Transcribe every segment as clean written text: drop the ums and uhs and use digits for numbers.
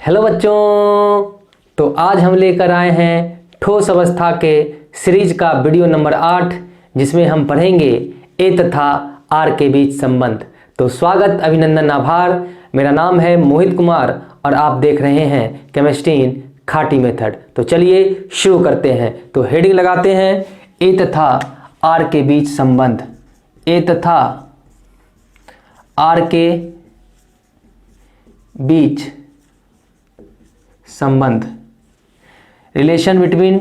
Hello बच्चों, तो आज हम लेकर आए हैं ठोस अवस्था के सीरीज का वीडियो नंबर 8, जिसमें हम पढ़ेंगे ए तथा आर के बीच संबंध। तो स्वागत, अभिनंदन, आभार। मेरा नाम है मोहित कुमार और आप देख रहे हैं केमिस्ट्री इन खाटी मेथड। तो चलिए शुरू करते हैं। तो हेडिंग लगाते हैं ए तथा आर के बीच संबंध। ए तथा आर के बीच संबंध, relation between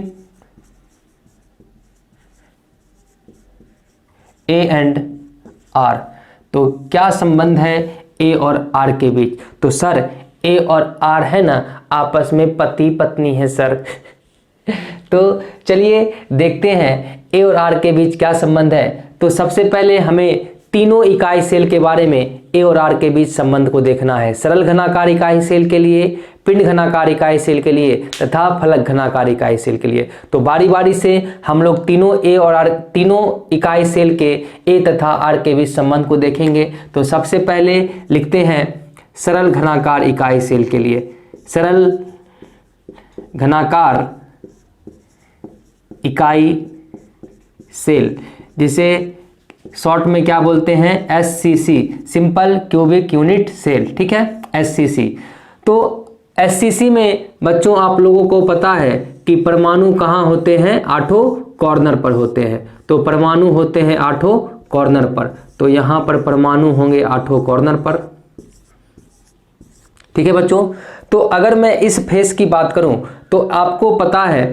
A and R. तो क्या संबंध है ए और आर के बीच? तो सर ए और आर है ना, आपस में पति पत्नी है सर। तो चलिए देखते हैं ए और आर के बीच क्या संबंध है। तो सबसे पहले हमें तीनों इकाई सेल के बारे में ए और आर के बीच संबंध को देखना है। सरल घनाकार इकाई सेल के लिए, पिंड घनाकार इकाई सेल के लिए तथा फलक घनाकार इकाई सेल के लिए। तो बारी बारी से हम लोग तीनों ए और आर, तीनों इकाई सेल के ए तथा आर के बीच संबंध को देखेंगे। तो सबसे पहले लिखते हैं सरल घनाकार इकाई सेल के लिए। सरल घनाकार इकाई सेल, जिसे शॉर्ट में क्या बोलते हैं, SCC, simple cubic unit cell. ठीक है, SCC। तो SCC में बच्चों आप लोगों को पता है कि परमाणु कहाँ होते हैं, 8 कॉर्नर पर होते हैं। तो परमाणु होते हैं 8 कॉर्नर पर। तो यहाँ पर परमाणु होंगे 8 कॉर्नर पर। ठीक है बच्चों। तो अगर मैं इस फेस की बात करूं तो आपको पता है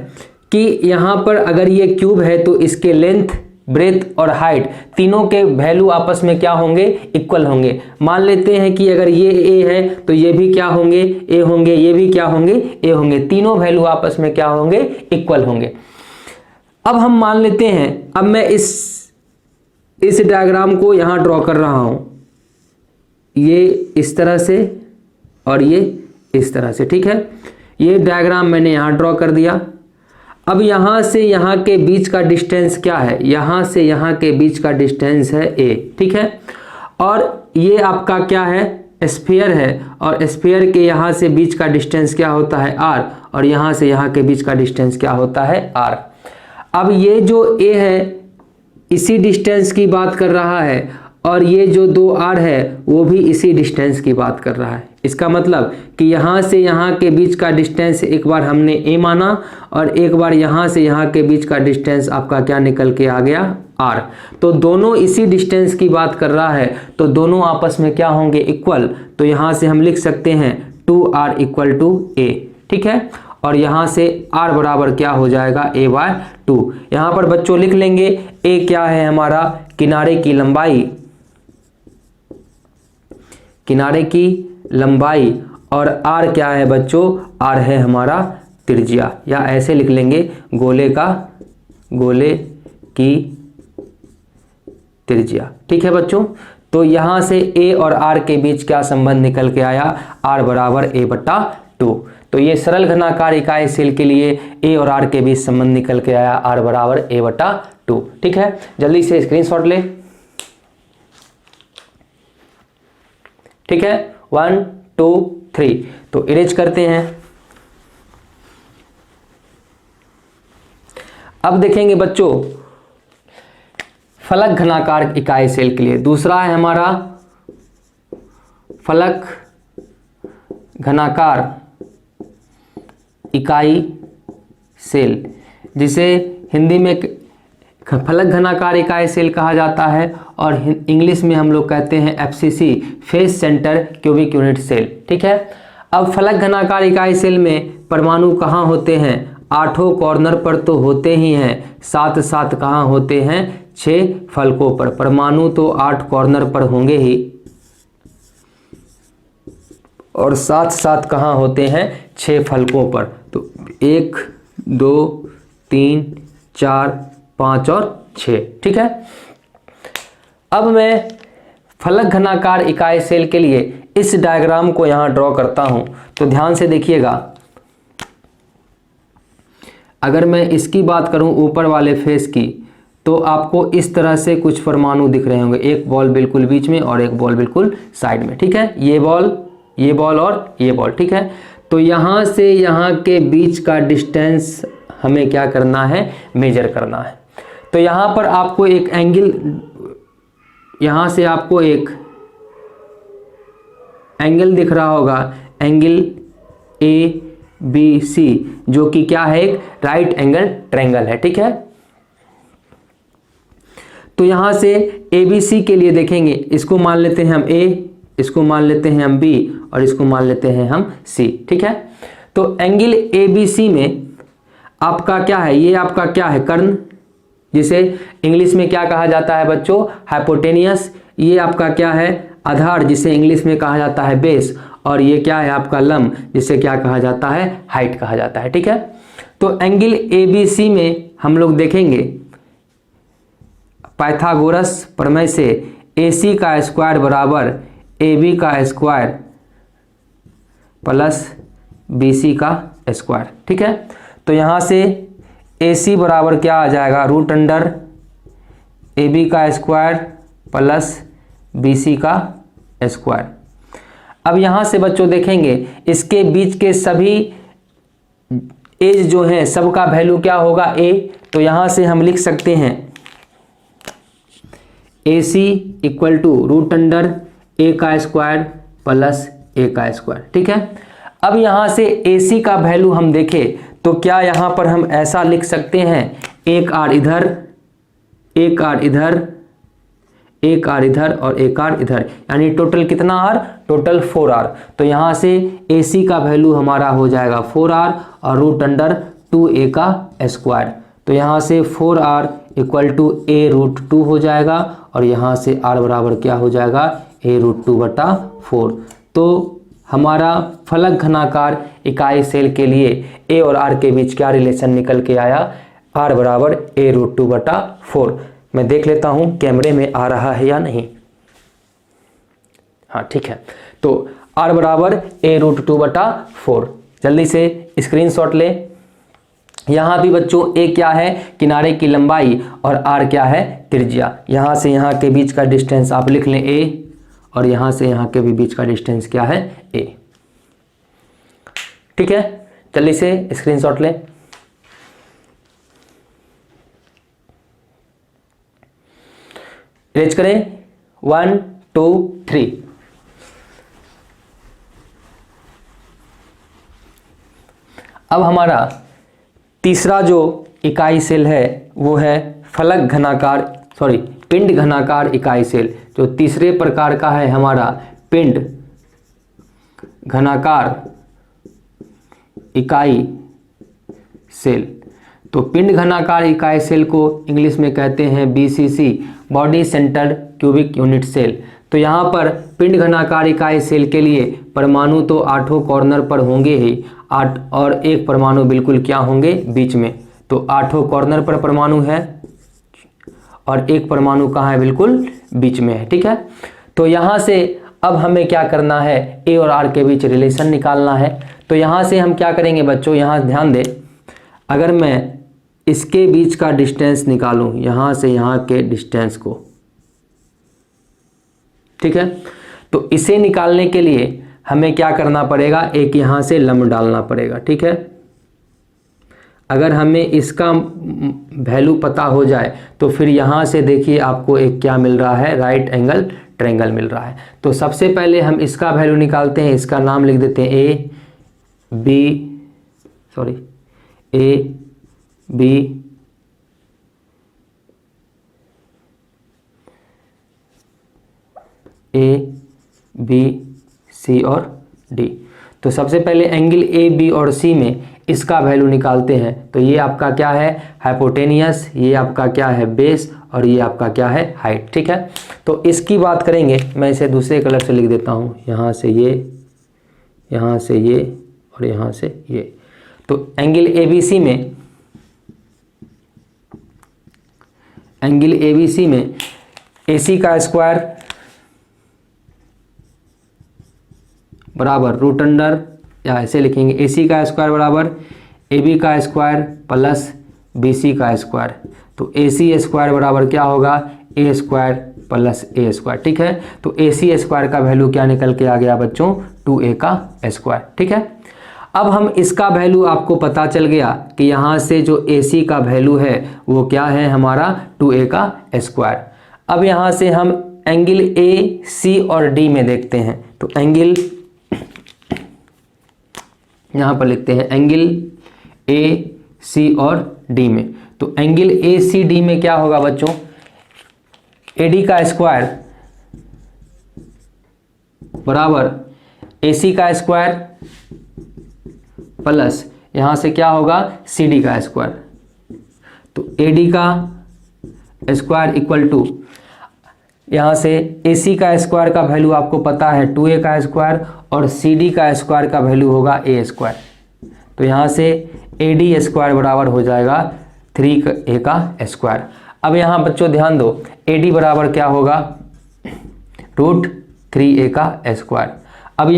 कि यहाँ पर अगर ये क्यूब है तो इसके लेंथ, ब्रेथ और हाइट तीनों के वैल्यू आपस में क्या होंगे, इक्वल होंगे। मान लेते हैं कि अगर ये ए है तो ये भी क्या होंगे, ए होंगे, ये भी क्या होंगे, ए होंगे। तीनों वैल्यू आपस में क्या होंगे, इक्वल होंगे। अब हम मान लेते हैं, अब मैं इस डायग्राम को यहां ड्रॉ कर रहा हूं, ये इस तरह से और ये इस तरह से। ठीक है, ये डायग्राम मैंने यहां ड्रॉ कर दिया। अब यहाँ से यहाँ के बीच का डिस्टेंस क्या है, यहाँ से यहाँ के बीच का डिस्टेंस है a। ठीक है, और ये आपका क्या है, स्फीयर है, और स्फीयर के यहाँ से बीच का डिस्टेंस क्या होता है, r, और यहाँ से यहाँ के बीच का डिस्टेंस क्या होता है, r। अब ये जो a है इसी डिस्टेंस की बात कर रहा है, और ये जो 2r है वो भी इसी डिस्टेंस की बात कर रहा है। इसका मतलब कि यहाँ से यहाँ के बीच का डिस्टेंस एक बार हमने a माना, और एक बार यहाँ से यहाँ के बीच का डिस्टेंस आपका क्या निकल के आ गया, r। तो दोनों इसी डिस्टेंस की बात कर रहा है, तो दोनों आपस में क्या होंगे, इक्वल। तो यहाँ से हम लिख सकते हैं 2r = a। ठीक है, और यहाँ से r बराबर क्या हो जाएगा, a/2। यहाँ पर बच्चों लिख लेंगे a क्या है हमारा, किनारे की लंबाई, किनारे की लंबाई, और r क्या है बच्चों, r है हमारा त्रिज्या, या ऐसे लिख लेंगे गोले की त्रिज्या। ठीक है बच्चों। तो यहाँ से a और r के बीच क्या संबंध निकल के आया, r = a/2। तो ये सरल घनाकार इकाई सेल के लिए a और r के बीच संबंध निकल के आया, r = a/2। ठीक है, जल्दी से स्क्रीनशॉट ले। ठीक है, 1 2 3। तो इरेज करते हैं। अब देखेंगे बच्चों फलक घनाकार इकाई सेल के लिए। दूसरा है हमारा फलक घनाकार इकाई सेल, जिसे हिंदी में फलक घनाकार इकाई सेल कहा जाता है, और इंग्लिश में हम लोग कहते हैं FCC, face center cubic unit cell. ठीक है। अब फलक घनाकार इकाई सेल में परमाणु कहाँ होते हैं, 8 कॉर्नर पर तो होते ही हैं, साथ साथ कहाँ होते हैं, 6 फलकों पर। परमाणु तो 8 कॉर्नर पर होंगे ही, और साथ साथ कहाँ होते हैं, 6 फलकों पर। तो 1 2 3 4 5 और 6। ठीक है। अब मैं फलक घनाकार इकाई सेल के लिए इस डायग्राम को यहां ड्रॉ करता हूं। तो ध्यान से देखिएगा, अगर मैं इसकी बात करूं ऊपर वाले फेस की, तो आपको इस तरह से कुछ परमाणु दिख रहे होंगे, एक बॉल बिल्कुल बीच में और एक बॉल बिल्कुल साइड में। ठीक है, ये बॉल और ये बॉल। ठीक है, तो यहाँ से यहाँ के बीच का डिस्टेंस हमें क्या करना है, मेजर करना है। तो यहाँ पर आपको एक एंगल, यहाँ से आपको एक एंगल दिख रहा होगा, एंगल ABC, जो कि क्या है, एक राइट एंगल ट्रायंगल है, ठीक है। तो यहाँ से ABC के लिए देखेंगे, इसको मान लेते हैं हम A, इसको मान लेते हैं हम B और इसको मान लेते हैं हम C, ठीक है। तो एंगल ABC में आपका क्या है, ये आपका क्या है, कर्ण, जिसे इंग्लिश में क्या कहा जाता है बच्चों, हाइपोटेनियस। ये आपका क्या है, आधार, जिसे इंग्लिश में कहा जाता है बेस। और ये क्या है आपका लंब, जिसे क्या कहा जाता है, हाइट कहा जाता है, ठीक है। तो एंगल ABC में हम लोग देखेंगे पाइथागोरस प्रमेय से AC का स्क्वायर बराबर AB का स्क्वायर प्लस BC का स्क्वायर, ठीक है। तो यहाँ से AC बराबर क्या आ जाएगा, रूट अंडर AB का स्क्वायर प्लस BC का स्क्वायर। अब यहाँ से बच्चों देखेंगे इसके बीच के सभी एज जो हैं सबका वैल्यू क्या होगा, A। तो यहाँ से हम लिख सकते हैं AC equal to root under A का स्क्वायर प्लस A का स्क्वायर, ठीक है। अब यहाँ से AC का वैल्यू हम देखें तो क्या यहाँ पर हम ऐसा लिख सकते हैं, एक आर इधर, एक आर इधर, एक आर इधर और एक आर इधर, यानी टोटल कितना आर, टोटल 4R। तो यहाँ से AC का वैल्यू हमारा हो जाएगा 4R और रूट अंडर 2A का स्क्वायर। तो यहाँ से 4R equal to A root 2 हो जाएगा और यहाँ से R बराबर क्या हो जाएगा, A रूट 2/4। तो हमारा फलक घनाकार इकाई सेल के लिए A और R के बीच क्या रिलेशन निकल के आया, R बराबर A रूट 2/4। मैं देख लेता हूं कैमरे में आ रहा है या नहीं, हाँ ठीक है। तो R बराबर A रूट 2/4। जल्दी से स्क्रीनशॉट ले। यहाँ भी बच्चों A क्या है, किनारे की लंबाई, और R क्या है, त्रिज्या। यहाँ से यहाँ के बीच का डिस्टेंस आप लिख लें A, और यहाँ से यहाँ के भी बीच का डिस्टेंस क्या है, A, ठीक है। जल्दी से स्क्रीनशॉट लें। रेज करें 1 2 3। अब हमारा तीसरा जो इकाई सेल है वो है फलक घनाकार, सॉरी पिंड घनाकार इकाई सेल। जो तीसरे प्रकार का है हमारा पिंड घनाकार इकाई सेल। तो पिंड घनाकार इकाई सेल को इंग्लिश में कहते हैं BCC, body centered cubic unit cell. तो यहाँ पर पिंड घनाकार इकाई सेल के लिए परमाणु तो 8 कॉर्नर पर होंगे ही, 8 और एक परमाणु बिल्कुल क्या होंगे, बीच में। तो 8 कॉर्नर पर परमाणु है और एक परमाणु कहाँ है, बिल्कुल बीच में है, ठीक है। तो यहाँ से अब हमें क्या करना है, A और R के बीच रिलेशन निकालना है। तो यहाँ से हम क्या करेंगे बच्चों, यहाँ ध्यान दें, अगर मैं इसके बीच का डिस्टेंस निकालूं, यहाँ से यहाँ के डिस्टेंस को, ठीक है। तो इसे निकालने के लिए हमें क्या करना पड़ेगा, एक यहाँ से लंब डालना पड़ेगा, ठीक है। अगर हमें इसका वैल्यू पता हो जाए तो फिर यहाँ से देखिए आपको एक क्या मिल रहा है, राइट एंगल ट्रायंगल मिल रहा है। तो सबसे पहले हम इसका वैल्यू निकालते हैं। इसका नाम लिख देते हैं A B C और D। तो सबसे पहले एंगल A B और C में इसका वैल्यू निकालते हैं। तो ये आपका क्या है, हाइपोटेनियस, ये आपका क्या है, बेस, और ये आपका क्या है, हाइट, ठीक है। तो इसकी बात करेंगे, मैं इसे दूसरे कलर से लिख देता हूँ, यहाँ से ये, यहाँ से ये और यहाँ से ये। तो एंगल ABC में AC का स्क्वायर बराबर रूट अंडर, या ऐसे लिखेंगे AC का स्क्वायर बराबर AB का स्क्वायर प्लस BC का स्क्वायर। तो AC स्क्वायर बराबर क्या होगा, A square plus A square, ठीक है। तो AC स्क्वायर का वैल्यू क्या निकल के आ गया बच्चों, 2A का स्क्वायर, ठीक है। अब हम इसका वैल्यू आपको पता चल गया कि यहाँ से जो AC का वैल्यू है वो क्या है हमारा 2A का स्क्वायर। अब यहाँ से हम एंगल AC और D में देखते हैं, तो एंगल यहाँ पर लिखते हैं एंगल AC और D में। तो एंगल ACD में क्या होगा बच्चों, AD का स्क्वायर बराबर AC का स्क्वायर प्लस यहाँ से क्या होगा CD का स्क्वायर। तो AD का स्क्वायर इक्वल टू यहाँ से AC का स्क्वायर का वैल्यू आपको पता है 2A का स्क्वायर और CD का स्क्वायर का वैल्यू होगा A स्क्वायर। तो यहाँ से AD स्क्वायर बराबर हो जाएगा 3A का स्क्वायर। अब यहाँ बच्चों ध्यान दो, AD बराबर क्या होगा √3A का स्क्वायर। अब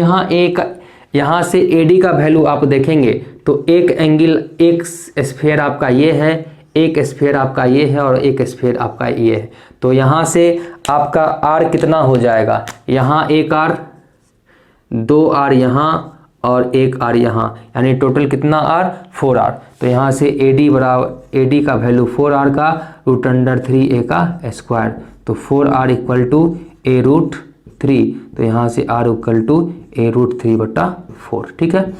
यहाँ से AD का वैल्यू आप देखेंगे तो एक एंगल, एक स्फीयर आपका ये है, एक स्फीयर आपका ये है और एक स्फीयर आपका ये है। तो यहाँ से आपका R कितना हो जाएगा, यहाँ एक R, 2R यहाँ और एक R यहाँ, यानी टोटल कितना R 4R। तो यहाँ से AD का वैल्यू 4R का √3A का स्क्वायर। तो 4R इक्वल टू A√3। तो यहाँ से R इक्वल टू A√3/4। ठीक है,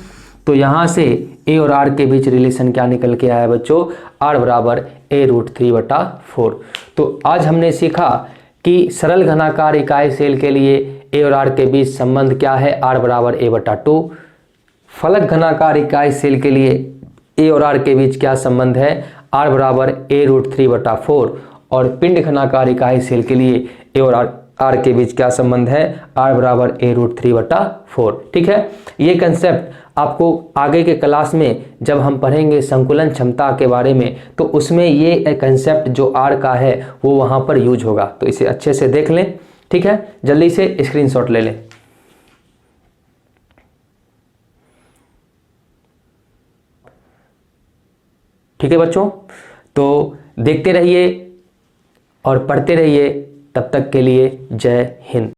तो यहाँ से A और R के बीच रिलेशन क्या निकल के आया बच्चों, R बराबर A√3/4। तो आज हमने सीखा कि सरल घनाकार इकाई सेल के लिए A और R के बीच संबंध क्या है, R बराबर A/2। फलक घनाकार इकाई सेल के लिए A और R के बीच क्या संबंध है, R बराबर A√3/4। और पिंड घनाकार इकाई सेल के लिए A और R के बीच क्या संबंध है, R बराबर A√3/4। ठीक है, ये कंसेप्ट आपको आगे के क्लास में जब हम पढ़ेंगे संकुलन क्षमता के बारे में, तो उसमें ये कंसेप्ट जो R का है वो वहाँ पर यूज होगा। तो इसे अच्छे से देख लें। ठीक है, जल्दी से स्क्रीनशॉट ले लें। ठीक है बच्चों, तो देखते रहिए और पढ़ते रहिए। तब तक के लिए जय हिंद।